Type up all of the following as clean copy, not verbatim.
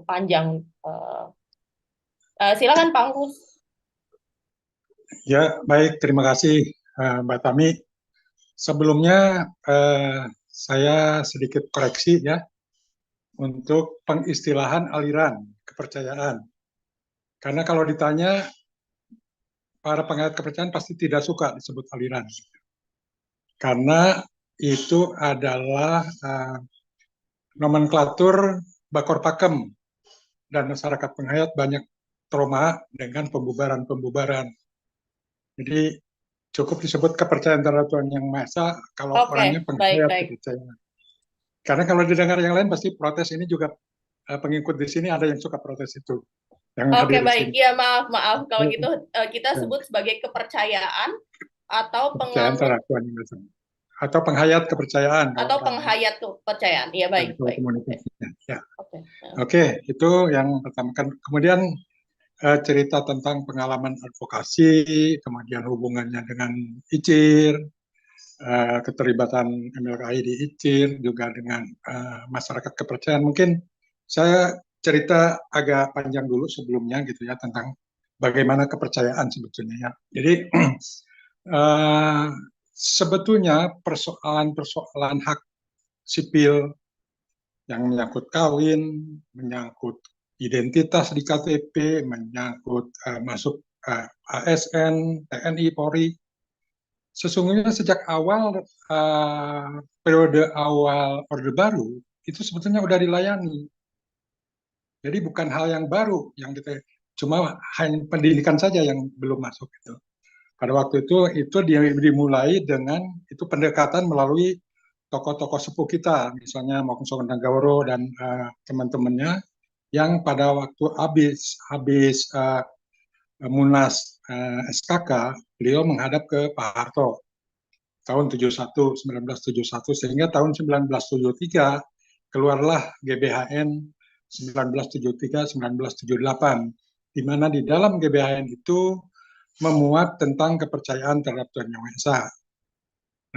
panjang. Silakan Pak Angkus. Ya, baik. Terima kasih, Mbak Tami. Sebelumnya, saya sedikit koreksi ya untuk pengistilahan aliran kepercayaan. Karena kalau ditanya, para pengayat kepercayaan pasti tidak suka disebut aliran. Karena itu adalah nomenklatur bakor pakem, dan masyarakat penghayat banyak trauma dengan pembubaran-pembubaran. Jadi cukup disebut kepercayaan terhadap Tuhan Yang Maha Esa kalau orangnya penghayat baik. kepercayaan. Karena kalau didengar yang lain pasti protes. Ini juga pengikut di sini ada yang suka protes itu, yang hadir di Baik. sini. Ya, maaf. Kalau gitu kita Ya, sebut sebagai kepercayaan atau kepercayaan penganut terhadap Tuhan Yang Maha Esa. Atau penghayat kepercayaan kalau atau orang penghayat kepercayaan. Ya, baik. komunikasinya. Ya. Oke. Oke, itu yang pertama. Kemudian cerita tentang pengalaman advokasi, kemudian hubungannya dengan ICIR, keterlibatan MLKI di ICIR, juga dengan masyarakat kepercayaan. Mungkin saya cerita agak panjang dulu sebelumnya gitu ya tentang bagaimana kepercayaan sebetulnya ya. Jadi sebetulnya persoalan-persoalan hak sipil yang menyangkut kawin, menyangkut identitas di KTP, menyangkut masuk ASN, TNI, Polri. Sesungguhnya sejak awal periode awal Orde Baru itu sebetulnya sudah dilayani. Jadi bukan hal yang baru yang kita cuma hanya pendidikan saja yang belum masuk itu. Pada waktu itu dimulai dengan itu pendekatan melalui tokoh-tokoh sepuh kita, misalnya Maung Songgoro dan teman-temannya yang pada waktu habis Munas SKK, beliau menghadap ke Pak Harto tahun 1971, sehingga tahun 1973 keluarlah GBHN 1973-1978, di mana di dalam GBHN itu memuat tentang kepercayaan terhadap Tuhan Yang Maha Esa.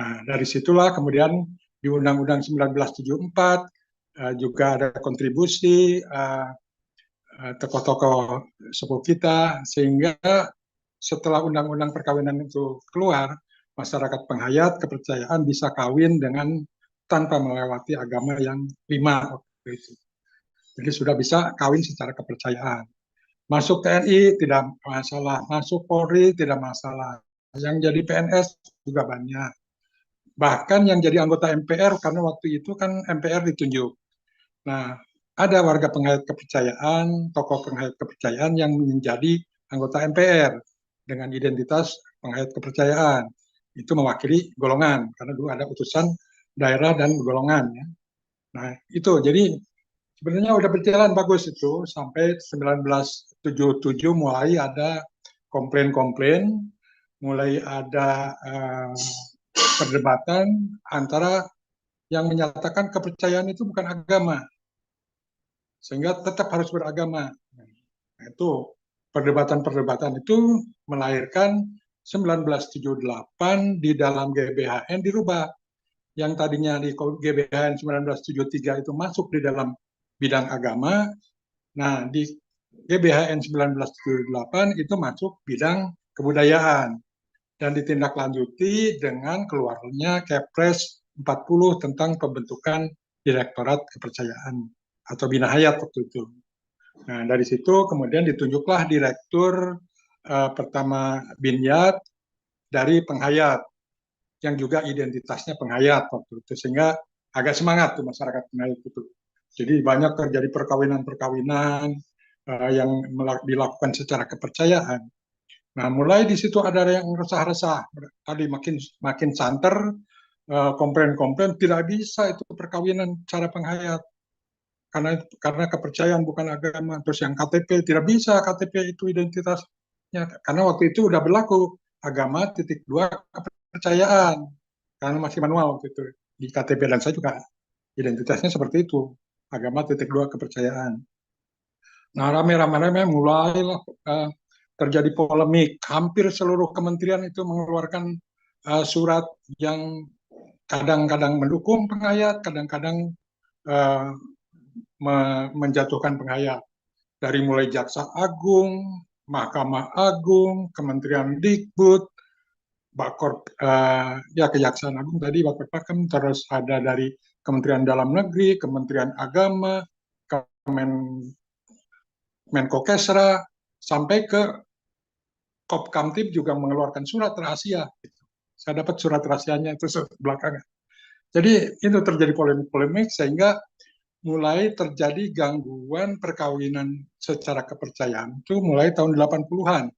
Nah, dari situlah kemudian di Undang-Undang 1974 juga ada kontribusi tokoh-tokoh sepuh kita, sehingga setelah Undang-Undang Perkawinan itu keluar, masyarakat penghayat kepercayaan bisa kawin dengan tanpa melewati agama yang 5 waktu itu. Jadi sudah bisa kawin secara kepercayaan. Masuk TNI tidak masalah, masuk Polri tidak masalah. Yang jadi PNS juga banyak. Bahkan yang jadi anggota MPR, karena waktu itu kan MPR ditunjuk. Nah, ada warga penghayat kepercayaan, tokoh penghayat kepercayaan yang menjadi anggota MPR dengan identitas penghayat kepercayaan. Itu mewakili golongan, karena dulu ada utusan daerah dan golongan. Ya. Nah, itu jadi sebenarnya udah berjalan bagus itu sampai 1977 mulai ada komplain-komplain, mulai ada perdebatan antara yang menyatakan kepercayaan itu bukan agama, sehingga tetap harus beragama. Nah, itu perdebatan-perdebatan itu melahirkan 1978 di dalam GBHN dirubah. Yang tadinya di GBHN 1973 itu masuk di dalam bidang agama, nah di GBHN 1978 itu masuk bidang kebudayaan dan ditindaklanjuti dengan keluarnya Kepres 40 tentang pembentukan Direktorat Kepercayaan atau Bina Hayat waktu itu. Nah, dari situ kemudian ditunjuklah direktur pertama Binyat dari penghayat yang juga identitasnya penghayat waktu itu, sehingga agak semangat tuh masyarakat penghayat itu. Jadi banyak terjadi perkawinan-perkawinan yang dilakukan secara kepercayaan. Nah, mulai di situ ada yang resah-resah. Tadi makin santer, komplain-komplain tidak bisa itu perkawinan cara penghayat karena kepercayaan bukan agama. Terus yang KTP tidak bisa KTP itu identitasnya karena waktu itu udah berlaku agama titik dua kepercayaan karena masih manual waktu itu di KTP dan saya juga identitasnya seperti itu agama titik dua kepercayaan. Nah, rame-rame mulailah terjadi polemik. Hampir seluruh kementerian itu mengeluarkan surat yang kadang-kadang mendukung penghayat, kadang-kadang menjatuhkan penghayat. Dari mulai Jaksa Agung, Mahkamah Agung, Kementerian Dikbud, Bakor, ya Kejaksaan Agung tadi, Bakor Pakem, terus ada dari Kementerian Dalam Negeri, Kementerian Agama, Menko Kesra, sampai ke Kopkamtib juga mengeluarkan surat rahasia. Saya dapat surat rahasianya itu belakangan. Jadi itu terjadi polemik-polemik sehingga mulai terjadi gangguan perkawinan secara kepercayaan itu mulai tahun 80-an.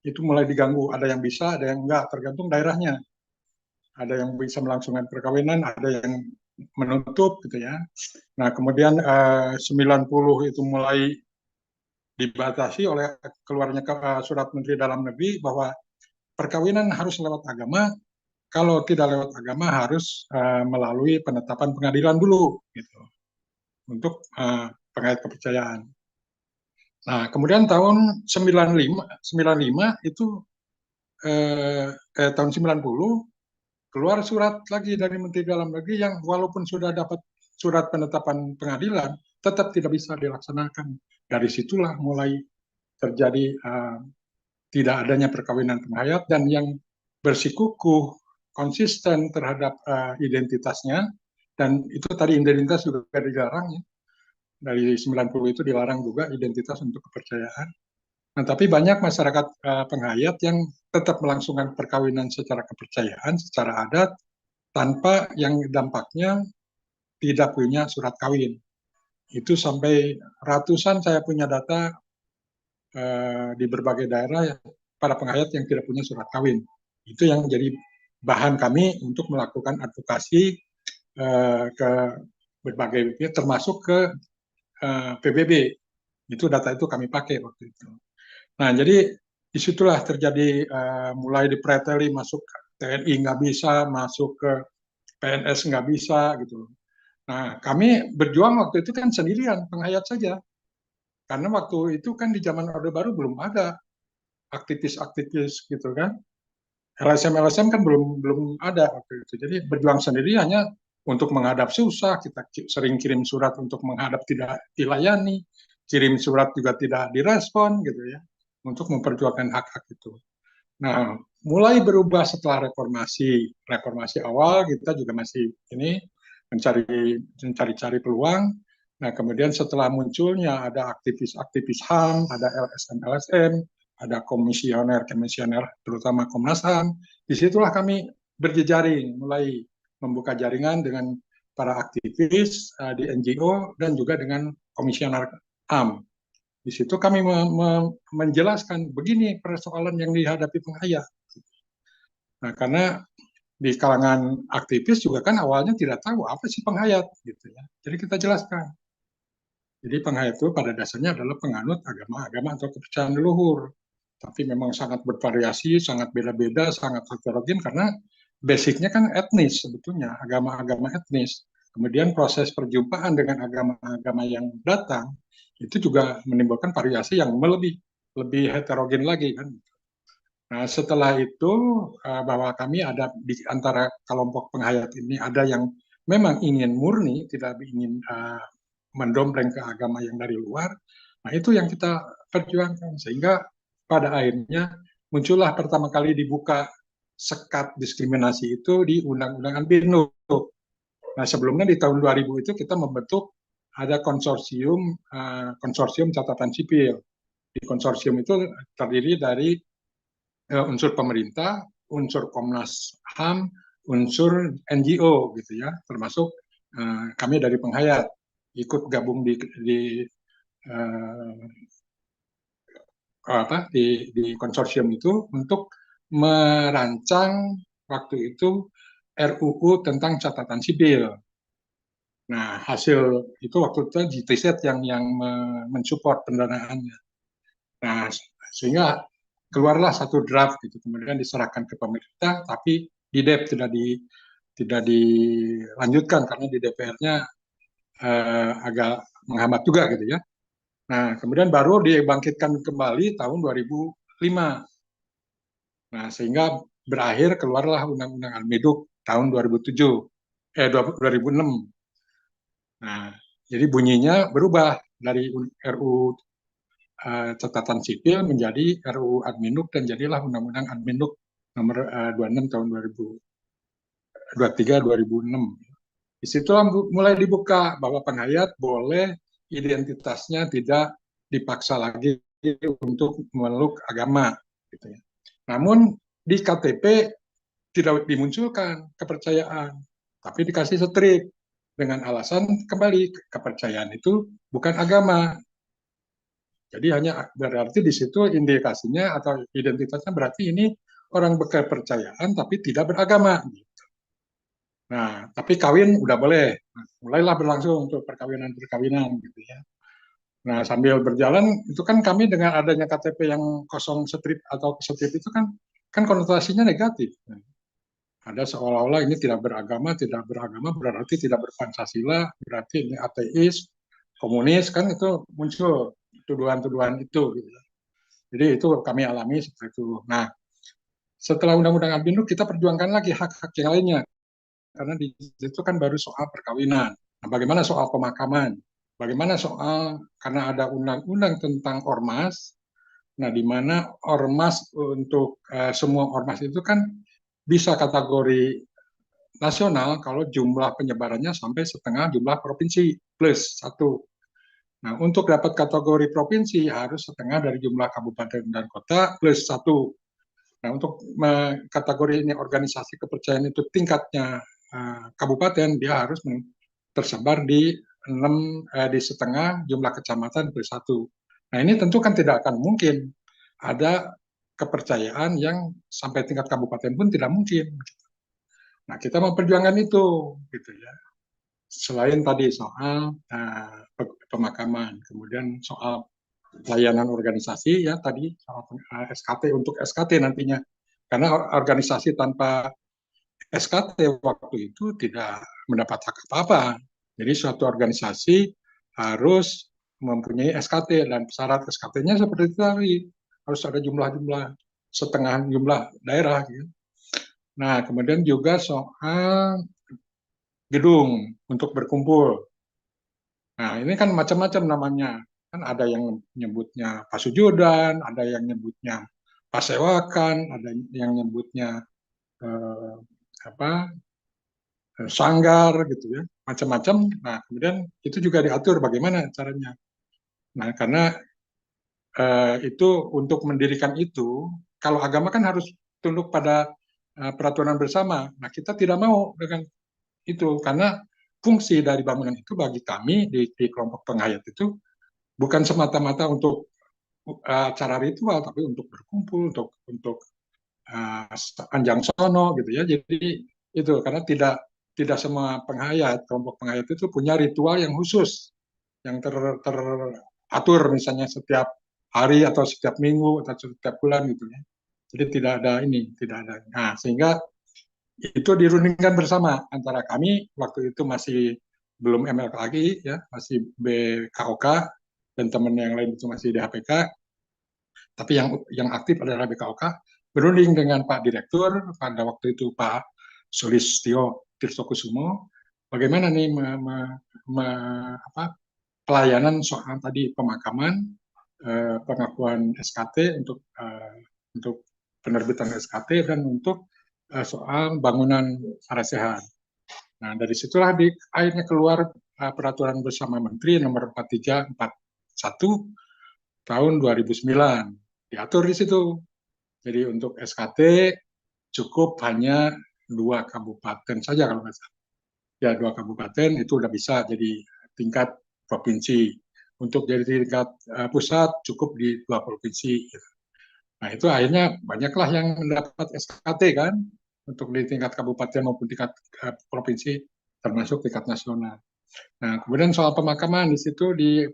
Itu mulai diganggu, ada yang bisa, ada yang enggak, tergantung daerahnya. Ada yang bisa melangsungkan perkawinan, ada yang menutup gitu ya. Nah, kemudian 90 itu mulai dibatasi oleh keluarnya surat Menteri Dalam Negeri bahwa perkawinan harus lewat agama, kalau tidak lewat agama harus melalui penetapan pengadilan dulu gitu untuk pengait kepercayaan. Nah, kemudian tahun 95 itu tahun 90 keluar surat lagi dari Menteri Dalam Negeri yang walaupun sudah dapat surat penetapan pengadilan tetap tidak bisa dilaksanakan. Dari situlah mulai terjadi tidak adanya perkawinan penghayat dan yang bersikukuh konsisten terhadap identitasnya, dan itu tadi identitas juga dilarang ya. Dari 90 itu dilarang juga identitas untuk kepercayaan. Nah, tapi banyak masyarakat penghayat yang tetap melangsungkan perkawinan secara kepercayaan, secara adat, tanpa yang dampaknya tidak punya surat kawin. Itu sampai ratusan saya punya data di berbagai daerah ya, para penghayat yang tidak punya surat kawin. Itu yang jadi bahan kami untuk melakukan advokasi ke berbagai pihak, termasuk ke PBB. Itu data itu kami pakai waktu itu. Nah, jadi disitulah terjadi mulai dipreteli masuk ke TNI nggak bisa, masuk ke PNS nggak bisa gitu. Nah, kami berjuang waktu itu kan sendirian, penghayat saja. Karena waktu itu kan di zaman Orde Baru belum ada aktivis-aktivis gitu kan. LSM kan belum ada waktu itu. Jadi berjuang sendiri hanya untuk menghadap susah. Kita sering kirim surat untuk menghadap tidak dilayani, kirim surat juga tidak direspon gitu ya, untuk memperjuangkan hak-hak itu. Nah, mulai berubah setelah reformasi. Reformasi awal kita juga masih ini mencari peluang. Nah, kemudian setelah munculnya ada aktivis-aktivis HAM, ada LSM-LSM, ada komisioner, terutama Komnas HAM, disitulah kami berjejaring, mulai membuka jaringan dengan para aktivis di NGO dan juga dengan komisioner HAM. Di situ kami menjelaskan begini persoalan yang dihadapi penghayat. Nah, karena di kalangan aktivis juga kan awalnya tidak tahu apa sih penghayat gitu ya. Jadi kita jelaskan. Jadi penghayat itu pada dasarnya adalah penganut agama-agama atau kepercayaan leluhur. Tapi memang sangat bervariasi, sangat beda-beda, sangat heterogen karena basicnya kan etnis sebetulnya, agama-agama etnis. Kemudian proses perjumpaan dengan agama-agama yang datang itu juga menimbulkan variasi yang lebih heterogen lagi kan. Nah, setelah itu bahwa kami ada di antara kelompok penghayat ini ada yang memang ingin murni, tidak ingin mendompleng ke agama yang dari luar. Nah, itu yang kita perjuangkan sehingga pada akhirnya muncullah pertama kali dibuka sekat diskriminasi itu di Undang-Undang Anbino. Nah, sebelumnya di tahun 2000 itu kita membentuk ada konsorsium catatan sipil. Di konsorsium itu terdiri dari unsur pemerintah, unsur Komnas HAM, unsur NGO gitu ya, termasuk kami dari penghayat ikut gabung uh, di konsorsium itu untuk merancang waktu itu RUU tentang catatan sipil. Nah, hasil itu waktu itu GTZ yang mensupport pendanaannya. Nah, sehingga keluarlah satu draft gitu, kemudian diserahkan ke pemerintah, tapi di DEP tidak dilanjutkan karena di DPR-nya agak menghambat juga gitu ya. Nah, kemudian baru dibangkitkan kembali tahun 2005. Nah, sehingga berakhir keluarlah Undang-Undang Al-Miduk tahun 2006. Nah, Jadi bunyinya berubah dari RU catatan sipil menjadi RUU Adminuk dan jadilah Undang-Undang Adminuk nomor 26 tahun 2023-2006. Disitulah mulai dibuka bahwa penghayat boleh identitasnya tidak dipaksa lagi untuk memeluk agama. Gitu ya. Namun di KTP tidak dimunculkan kepercayaan, tapi dikasih setrik dengan alasan kembali kepercayaan itu bukan agama. Jadi hanya berarti di situ indikasinya atau identitasnya berarti ini orang berkepercayaan tapi tidak beragama. Nah, tapi kawin udah boleh. Nah, mulailah berlangsung untuk perkawinan-perkawinan gitu ya. Nah, sambil berjalan itu kan kami dengan adanya KTP yang kosong strip atau strip itu kan konotasinya negatif. Nah, ada seolah-olah ini tidak beragama berarti tidak berpancasila, berarti ini ateis, komunis, kan itu muncul tuduhan-tuduhan itu. Gitu. Jadi itu kami alami seperti itu. Nah, setelah Undang-Undang Adminuk kita perjuangkan lagi hak-hak yang lainnya. Karena di situ kan baru soal perkawinan. Nah, bagaimana soal pemakaman? Bagaimana soal, karena ada undang-undang tentang ormas, nah di mana ormas untuk semua ormas itu kan bisa kategori nasional kalau jumlah penyebarannya sampai setengah jumlah provinsi plus satu. Nah, untuk dapat kategori provinsi harus setengah dari jumlah kabupaten dan kota plus satu. Nah, untuk kategori ini organisasi kepercayaan itu tingkatnya kabupaten, dia harus tersebar di di setengah jumlah kecamatan plus satu. Nah, ini tentu kan tidak akan mungkin ada kepercayaan yang sampai tingkat kabupaten pun tidak mungkin. Nah, kita memperjuangkan itu, gitu ya. Selain tadi soal pemakaman, kemudian soal layanan organisasi, ya tadi soal SKT untuk SKT nantinya. Karena organisasi tanpa SKT waktu itu tidak mendapat hak apa-apa. Jadi suatu organisasi harus mempunyai SKT dan syarat SKT-nya seperti itu tadi. Harus ada jumlah-jumlah setengah jumlah daerah. Gitu. Nah, kemudian juga soal gedung untuk berkumpul. Nah, ini kan macam-macam namanya. Kan ada yang nyebutnya pasujudan, ada yang nyebutnya pasewakan, ada yang nyebutnya eh, apa sanggar gitu ya, macam-macam. Nah, kemudian itu juga diatur bagaimana caranya. Nah, karena itu untuk mendirikan itu, kalau agama kan harus tunduk pada peraturan bersama. Nah, kita tidak mau dengan itu karena fungsi dari bangunan itu bagi kami di kelompok penghayat itu bukan semata-mata untuk acara ritual, tapi untuk berkumpul, untuk anjang sono gitu ya. Jadi itu karena tidak semua penghayat, kelompok penghayat itu punya ritual yang khusus, yang teratur misalnya setiap hari atau setiap minggu atau setiap bulan gitu ya. Jadi tidak ada ini, tidak ada. Nah, sehingga itu dirundingkan bersama antara kami waktu itu masih belum ML lagi ya, masih BKOK dan teman yang lain itu masih DHPK. Tapi yang aktif adalah BKOK berunding dengan Pak Direktur pada waktu itu Pak Sulistyo Tirtokusumo bagaimana nih pelayanan soal tadi pemakaman, pengakuan SKT untuk penerbitan SKT dan untuk soal bangunan Sarasehan. Nah, dari situlah akhirnya keluar peraturan bersama Menteri nomor 4341 tahun 2009. Diatur di situ. Jadi untuk SKT cukup hanya 2 kabupaten saja kalau nggak salah. Ya 2 kabupaten itu udah bisa jadi tingkat provinsi. Untuk jadi tingkat pusat cukup di 2 provinsi. Nah itu akhirnya banyaklah yang mendapat SKT kan untuk di tingkat kabupaten maupun tingkat provinsi termasuk tingkat nasional. Nah kemudian soal pemakaman di situ di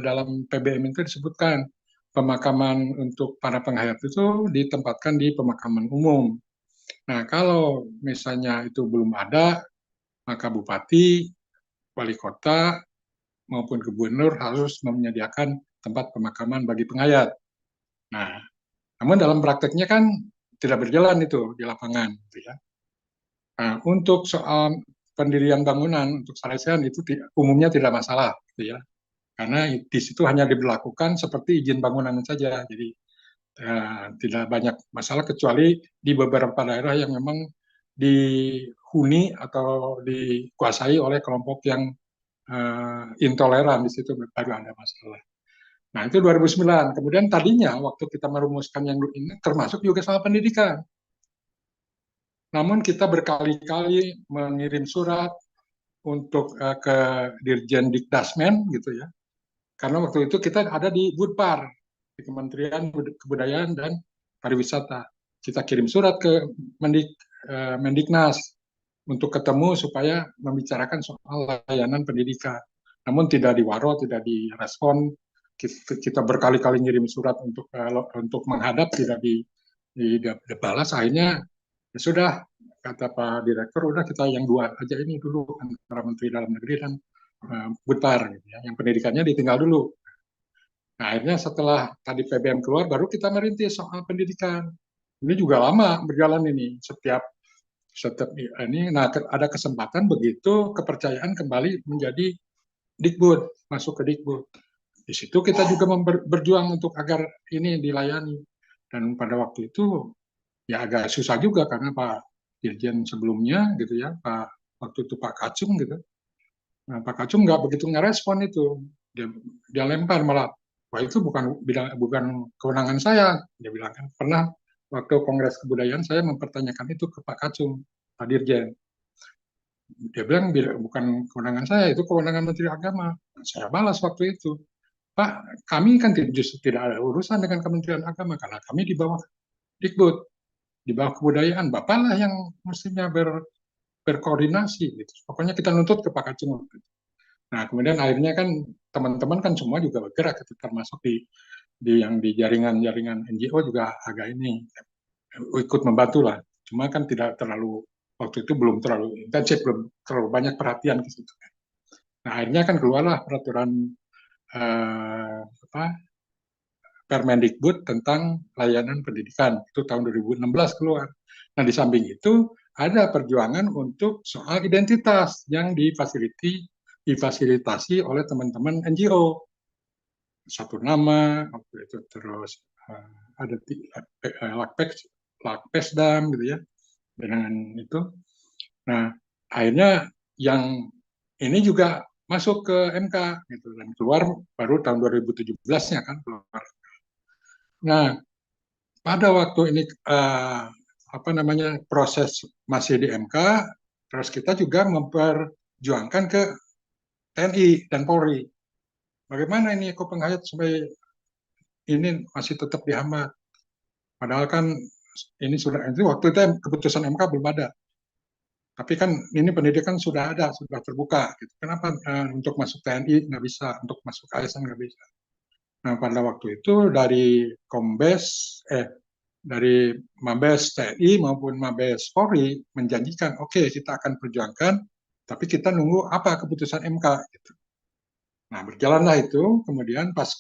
dalam PBM itu disebutkan pemakaman untuk para penghayat itu ditempatkan di pemakaman umum. Nah, kalau misalnya itu belum ada, maka bupati, wali kota, maupun gubernur harus menyediakan tempat pemakaman bagi penghayat. Nah, namun dalam prakteknya kan tidak berjalan itu di lapangan. Gitu ya. Nah, untuk soal pendirian bangunan untuk Salesian itu umumnya tidak masalah, gitu ya. Karena di situ hanya diberlakukan seperti izin bangunan saja, jadi tidak banyak masalah kecuali di beberapa daerah yang memang dihuni atau dikuasai oleh kelompok yang intoleran, di situ baru ada masalah. Nah, itu 2009. Kemudian tadinya waktu kita merumuskan yang ini termasuk juga soal pendidikan. Namun kita berkali-kali mengirim surat untuk ke Dirjen Dikdasmen gitu ya. Karena waktu itu kita ada di Budpar, di Kementerian Kebudayaan dan Pariwisata. Kita kirim surat ke Mendiknas untuk ketemu supaya membicarakan soal layanan pendidikan. Namun tidak diwaro, tidak direspon. Kita berkali-kali ngirim surat untuk menghadap, tidak dibalas. Akhirnya ya sudah, kata Pak Direktur, udah kita yang dua aja ini dulu, antara Menteri Dalam Negeri dan Budpar, gitu ya. Yang pendidikannya ditinggal dulu. Nah, akhirnya setelah tadi PBM keluar, baru kita merintis soal pendidikan. Ini juga lama berjalan ini, setiap ini. Nah, ada kesempatan begitu kepercayaan kembali menjadi Dikbud, masuk ke Dikbud. Di situ kita juga berjuang untuk agar ini dilayani. Dan pada waktu itu ya agak susah juga karena Pak Dirjen sebelumnya gitu ya, waktu itu Pak Kacung gitu. Nah, Pak Kacung nggak begitu ngerespon itu. Dia lempar malah, wah itu bukan kewenangan saya. Dia bilang kan, pernah waktu Kongres Kebudayaan saya mempertanyakan itu ke Pak Kacung, Pak Dirjen. Dia bilang bukan kewenangan saya, itu kewenangan Menteri Agama. Saya balas waktu itu, Pak, kami kan justru tidak ada urusan dengan Kementerian Agama karena kami di bawah Dikbud, di bawah kebudayaan. Bapaklah yang mestinya berkoordinasi. Gitu. Pokoknya kita nuntut ke Pak Kacung. Nah, kemudian akhirnya kan teman-teman kan semua juga bergerak, termasuk yang di jaringan-jaringan NGO juga agak ini ikut membantu lah. Cuma kan tidak terlalu, waktu itu belum terlalu intensif, belum terlalu banyak perhatian ke situ. Nah, akhirnya kan keluarlah peraturan Permendikbud tentang layanan pendidikan, itu tahun 2016 keluar. Nah, di samping itu ada perjuangan untuk soal identitas yang difasilitasi oleh teman-teman NGO. Satu nama, waktu itu terus ada Lakpesdam gitu ya, dengan itu. Nah, akhirnya yang ini juga masuk ke MK gitu, dan keluar baru tahun 2017-nya kan keluar. Nah, pada waktu ini proses masih di MK, terus kita juga memperjuangkan ke TNI dan Polri. Bagaimana ini kok penghayat supaya ini masih tetap dihambat? Padahal kan ini sudah, itu waktu itu keputusan MK belum ada. Tapi kan ini pendidikan sudah ada, sudah terbuka. Gitu. Kenapa untuk masuk TNI nggak bisa, untuk masuk ASN nggak bisa? Nah, pada waktu itu dari Mabes TNI maupun Mabes Polri menjanjikan, oke, kita akan perjuangkan, tapi kita nunggu apa keputusan MK. Gitu. Nah, berjalanlah itu, kemudian pas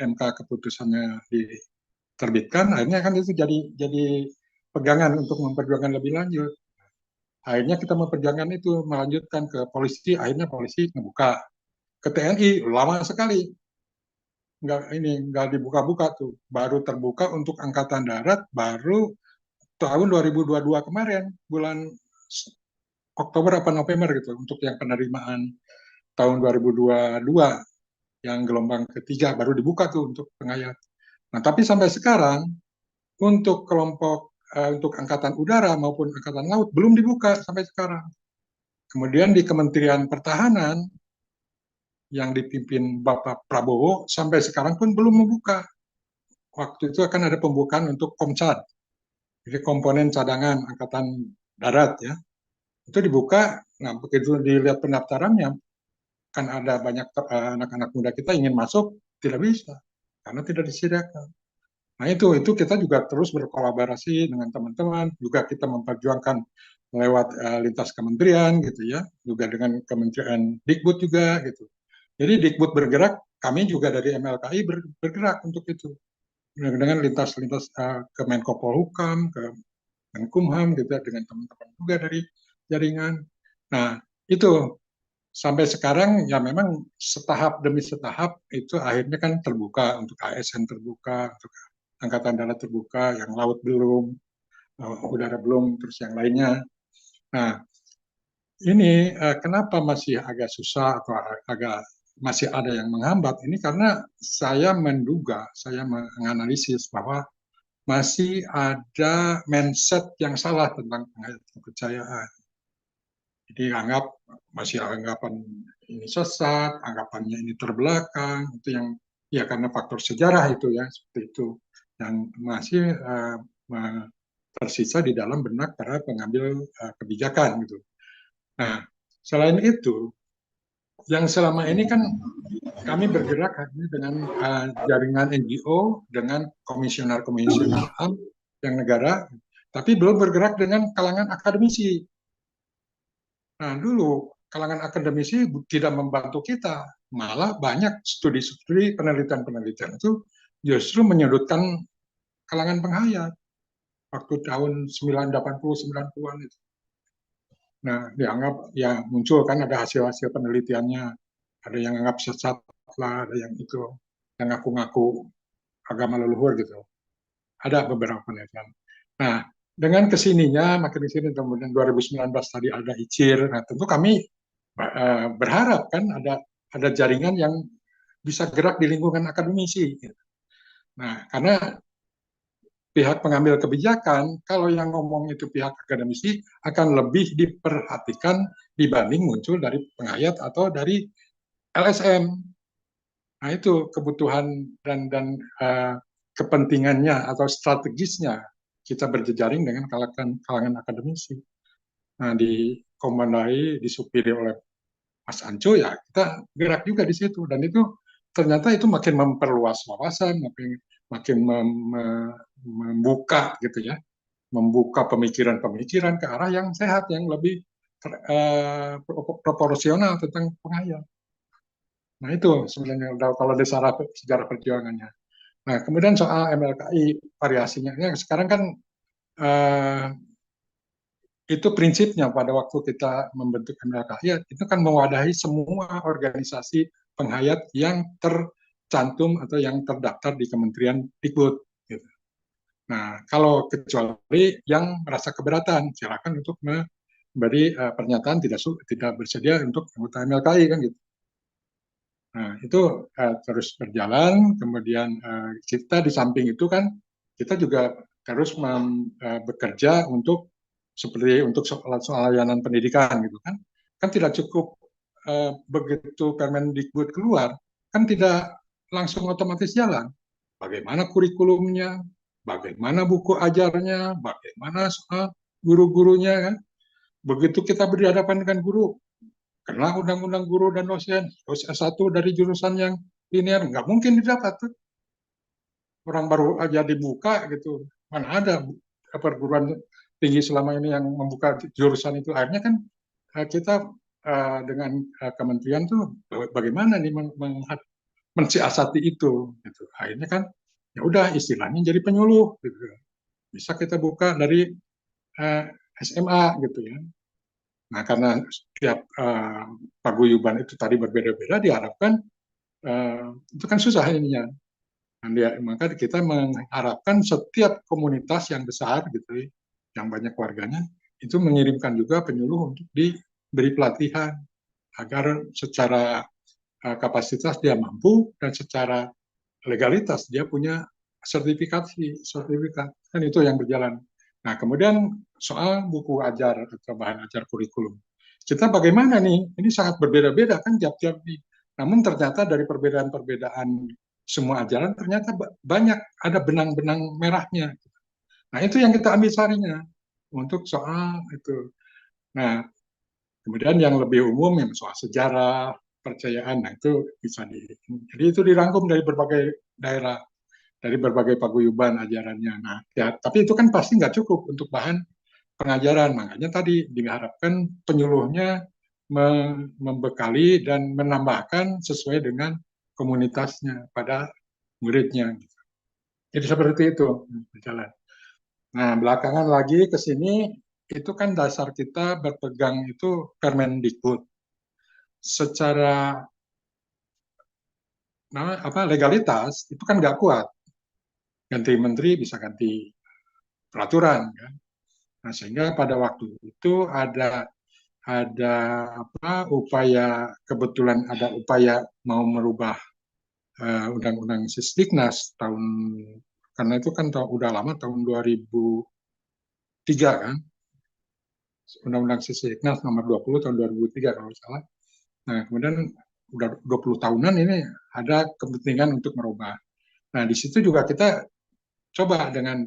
MK keputusannya diterbitkan, akhirnya kan itu jadi pegangan untuk memperjuangkan lebih lanjut. Akhirnya kita memperjuangkan itu, melanjutkan ke polisi, akhirnya polisi ngebuka. Ke TNI, lama sekali. Nggak dibuka-buka tuh. Baru terbuka untuk Angkatan Darat, baru tahun 2022 kemarin, bulan Oktober atau November gitu, untuk yang penerimaan tahun 2022, yang gelombang ketiga, baru dibuka tuh untuk penghayat. Nah, tapi sampai sekarang, untuk kelompok, untuk Angkatan Udara maupun Angkatan Laut, belum dibuka sampai sekarang. Kemudian di Kementerian Pertahanan, yang dipimpin Bapak Prabowo, sampai sekarang pun belum membuka. Waktu itu akan ada pembukaan untuk Komcat, jadi komponen cadangan Angkatan Darat ya. Itu dibuka, nah begitu dilihat pendaftarannya, kan ada banyak anak-anak muda kita ingin masuk, tidak bisa, karena tidak disediakan. Nah itu kita juga terus berkolaborasi dengan teman-teman, juga kita memperjuangkan lewat lintas kementerian gitu ya, juga dengan Kementerian Dikbud juga gitu. Jadi Dikbud bergerak, kami juga dari MLKI bergerak untuk itu. Dengan lintas-lintas ke Menko Polhukam, ke Menkumham, gitu, dengan teman-teman juga dari jaringan. Nah, itu sampai sekarang ya memang setahap demi setahap itu akhirnya kan terbuka untuk ASN terbuka, untuk angkatan darat terbuka, yang laut belum, udara belum, terus yang lainnya. Nah, ini kenapa masih agak susah atau agak masih ada yang menghambat? Ini karena saya menduga, saya menganalisis bahwa masih ada mindset yang salah tentang kepercayaan. Jadi anggap masih anggapan ini sesat, anggapannya ini terbelakang, itu yang ya karena faktor sejarah itu ya seperti itu yang masih tersisa di dalam benak para pengambil kebijakan gitu. Nah, selain itu, yang selama ini kan kami bergerak hanya dengan jaringan NGO, dengan komisioner-komisioner HAM yang negara, tapi belum bergerak dengan kalangan akademisi. Nah, dulu kalangan akademisi tidak membantu kita, malah banyak studi-studi penelitian-penelitian itu justru menyudutkan kalangan penghayat waktu tahun 980 90-an itu. Nah, dianggap ya muncul kan ada hasil-hasil penelitiannya, ada yang anggap sesat lah, ada yang itu, yang ngaku-ngaku agama leluhur gitu. Ada beberapa penelitian. Nah, dengan kesininya, makin kesini kemudian 2019 tadi ada ICIR, nah tentu kami berharap kan ada jaringan yang bisa gerak di lingkungan akademisi. Nah, karena pihak pengambil kebijakan, kalau yang ngomong itu pihak akademisi, akan lebih diperhatikan dibanding muncul dari penghayat atau dari LSM. Nah, itu kebutuhan dan kepentingannya atau strategisnya kita berjejaring dengan kalangan akademisi. Nah, disupiri oleh Mas Anco, ya kita gerak juga di situ. Dan itu ternyata itu makin memperluas wawasan, makin membuka gitu ya, membuka pemikiran-pemikiran ke arah yang sehat, yang lebih proporsional tentang penghayat. Nah itu sebenarnya kalau di sejarah perjuangannya. Nah kemudian soal MLKI variasinya, ya, sekarang kan eh, itu prinsipnya pada waktu kita membentuk MLKI itu kan mewadahi semua organisasi penghayat yang tercantum atau yang terdaftar di Kementerian Dikbud. Gitu. Nah, kalau kecuali yang merasa keberatan, silakan untuk memberi pernyataan tidak bersedia untuk anggota MLKI kan gitu. Nah, itu terus berjalan. Kemudian kita di samping itu kan kita juga terus bekerja untuk seperti untuk soal layanan pendidikan gitu kan. Kan tidak cukup begitu Permendikbud keluar, kan tidak langsung otomatis jalan. Bagaimana kurikulumnya, bagaimana buku ajarnya, bagaimana soal guru-gurunya kan. Begitu kita berhadapan dengan guru, kena undang-undang guru dan dosen, terus S1 dari jurusan yang linear, nggak mungkin didapat tuh. Orang baru aja dibuka gitu, mana ada perguruan tinggi selama ini yang membuka jurusan itu. Akhirnya kan kita dengan kementerian tuh bagaimana nih mensiasati itu. Gitu. Akhirnya kan ya udah istilahnya jadi penyuluh. Gitu. Bisa kita buka dari SMA gitu ya. Nah, karena setiap paguyuban itu tadi berbeda-beda, diharapkan itu kan susah ininya. Maka kita mengharapkan setiap komunitas yang besar gitu, yang banyak warganya, itu mengirimkan juga penyuluh untuk diberi pelatihan agar secara kapasitas dia mampu dan secara legalitas dia punya sertifikat kan itu yang berjalan. Nah kemudian soal buku ajar atau bahan ajar kurikulum, kita bagaimana nih? Ini sangat berbeda-beda kan tiap-tiap nih. Namun ternyata dari perbedaan-perbedaan semua ajaran ternyata banyak ada benang-benang merahnya. Nah itu yang kita ambil sarinya untuk soal itu. Nah kemudian yang lebih umum yang soal sejarah, percayaan, nah itu bisa jadi itu dirangkum dari berbagai daerah, dari berbagai paguyuban ajarannya. Nah, ya, tapi itu kan pasti nggak cukup untuk bahan pengajaran. Makanya tadi diharapkan penyuluhnya membekali dan menambahkan sesuai dengan komunitasnya pada muridnya. Jadi seperti itu berjalan. Nah, belakangan lagi ke sini itu kan dasar kita berpegang itu Permendikbud. Secara legalitas itu kan nggak kuat. Ganti menteri bisa ganti peraturan kan. Nah, sehingga pada waktu itu ada kebetulan ada upaya mau merubah undang-undang Sisdiknas karena itu kan udah lama tahun 2003 kan, undang-undang Sisdiknas nomor 20 tahun 2003 kalau salah. Nah, kemudian udah 20 tahunan ini ada kepentingan untuk merubah. Nah, di situ juga kita coba dengan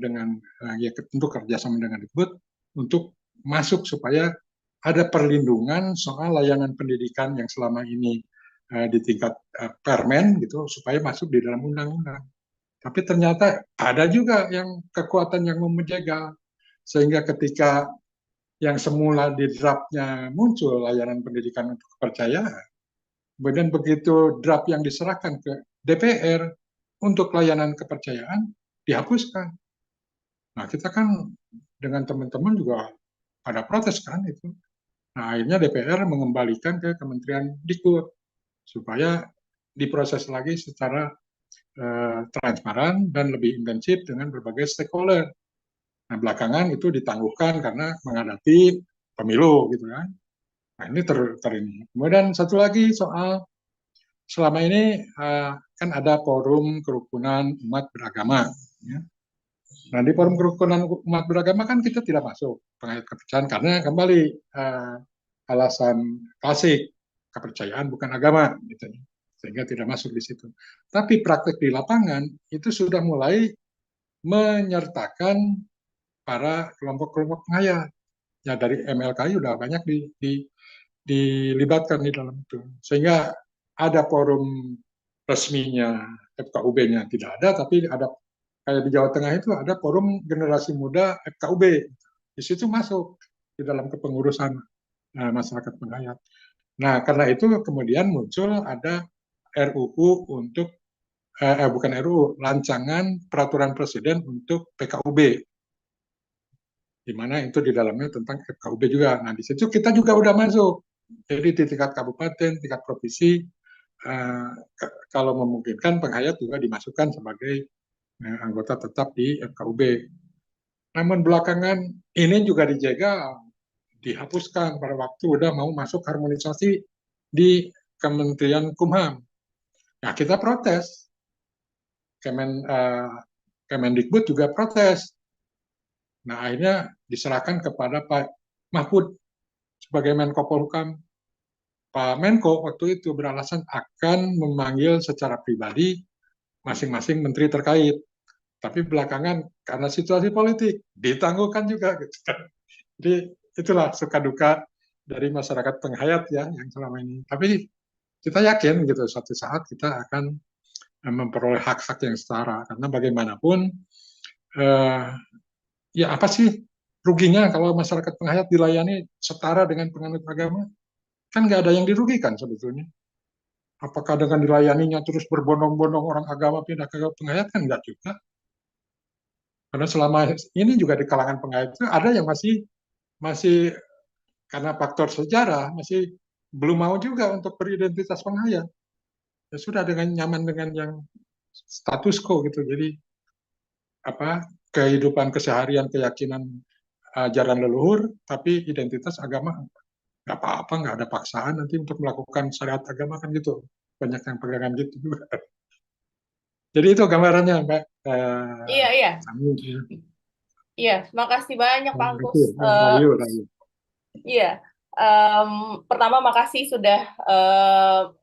ya tentu kerjasama dengan Dikbud untuk masuk supaya ada perlindungan soal layanan pendidikan yang selama ini di tingkat permen gitu supaya masuk di dalam undang-undang. Tapi ternyata ada juga yang kekuatan yang menjegal sehingga ketika yang semula di draftnya muncul layanan pendidikan untuk kepercayaan, kemudian begitu draft yang diserahkan ke DPR untuk layanan kepercayaan dihapuskan. Nah, kita kan dengan teman-teman juga pada protes kan itu. Nah, akhirnya DPR mengembalikan ke Kementerian Dikbud supaya diproses lagi secara transparan dan lebih intensif dengan berbagai stakeholder. Nah, belakangan itu ditangguhkan karena menghadapi pemilu gitu kan. Nah, ini ini. Kemudian satu lagi soal selama ini kan ada forum kerukunan umat beragama. Ya. Nah, di forum kerukunan umat beragama kan kita tidak masuk pengayat kepercayaan karena kembali alasan klasik kepercayaan bukan agama, gitu. Sehingga tidak masuk di situ. Tapi praktek di lapangan itu sudah mulai menyertakan para kelompok-kelompok pengayat. Ya dari MLKI sudah banyak dilibatkan di dalam itu. Sehingga ada forum resminya FKUB-nya tidak ada, tapi ada kayak di Jawa Tengah itu ada forum generasi muda FKUB. Di situ masuk di dalam kepengurusan masyarakat pengayat. Nah, karena itu kemudian muncul ada RUU untuk bukan RUU, rancangan peraturan presiden untuk PKUB, di mana itu di dalamnya tentang FKUB juga. Nah, di situ kita juga udah masuk. Jadi di tingkat kabupaten, tingkat provinsi, kalau memungkinkan penghayat juga dimasukkan sebagai anggota tetap di FKUB. Namun belakangan ini juga dijaga, dihapuskan pada waktu udah mau masuk harmonisasi di Kementerian Kumham. Nah, kita protes. Kemendikbud juga protes. Nah, akhirnya diserahkan kepada Pak Mahfud sebagai Menko Polhukam. Pak Menko waktu itu beralasan akan memanggil secara pribadi masing-masing menteri terkait. Tapi belakangan karena situasi politik ditangguhkan juga. Gitu. Jadi itulah suka duka dari masyarakat penghayat ya yang selama ini. Tapi kita yakin gitu suatu saat kita akan memperoleh hak-hak yang setara karena bagaimanapun ya apa sih ruginya kalau masyarakat penghayat dilayani setara dengan penganut agama? Kan nggak ada yang dirugikan sebetulnya. Apakah dengan dilayaninya terus berbondong-bondong orang agama pindah ke penghayat? Kan nggak juga. Karena selama ini juga di kalangan penghayat itu ada yang masih karena faktor sejarah masih belum mau juga untuk beridentitas penghayat. Ya sudah dengan nyaman dengan yang status quo gitu. Jadi kehidupan keseharian keyakinan ajaran leluhur, tapi identitas agama nggak apa-apa, nggak ada paksaan nanti untuk melakukan syariat agama kan gitu. Banyak yang pegangan gitu juga. Jadi itu gambarannya, Mbak. Iya, iya. Iya, makasih banyak Pak Angkus. Rayu. Iya, pertama makasih sudah